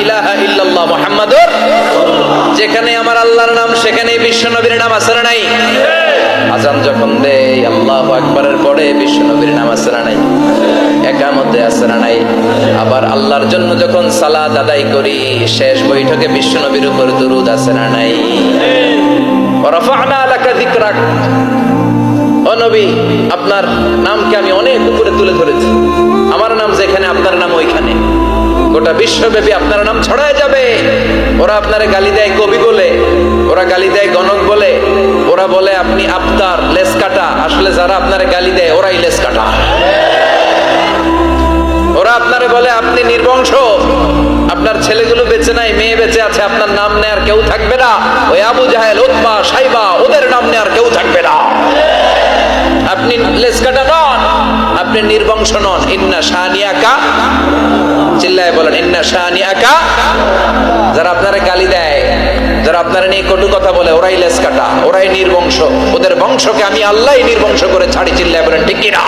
ইলাহা ইল্লাল্লাহ মুহাম্মাদুর, যেখানে আমার আল্লাহর নাম সেখানেই বিশ্ব নবীর নাম আছে না নাই? আজান যখন দেয় আল্লাহু আকবারের পরে বিশ্ব নবীর নাম আছে না নাই? একামতে আছে না নাই? আবার আল্লাহর জন্য যখন সালাত আদায় করি শেষ বৈঠকে বিশ্ব নবীর উপর দুরূদ আছে না নাই? ওয়া রাফা'না লাকা যিকরাক, ও নবী আপনার নামকে আমি অনেক উপরে তুলে ধরেছি, আমার নাম যেখানে আপনার নাম ওইখানে, গোটা বিশ্বব্যাপী আপনার নাম ছড়ায় যাবে। ওরা আপনারে গালি দেয় কবি বলে, ওরা গালি দেয় গণক বলে, ওরা বলে আপনি আফতার লেস কাটা, আসলে যারা আপনারে গালি দেয় ওরাই লেস কাটা। ওরা আপনারে বলে আপনি নির্বংশ, আপনার ছেলেগুলো বেঁচে নাই, মেয়ে বেঁচে আছে, আপনার নাম নেয়ার কেউ থাকবে না। ওই আবু জাহেল, উতবা, সাইবা, ওদের নাম নেয়ার কেউ থাকবে না। আপনি লেসকাটা নন, আপনি নির্বংশ নন। ইন্না শানিয়াকা, চিল্লায় বলেন ইন্না শানিয়াকা। যারা আপনারা গালি দেয়, যারা আপনারা নিয়ে কটু কথা বলে, ওরাই লেসকাটা, ওরাই নির্বংশ, ওদের বংশকে আমি আল্লাহই নির্বংশ করে ছাড়ি। চিল্লায় বলেন ঠিক কিনা?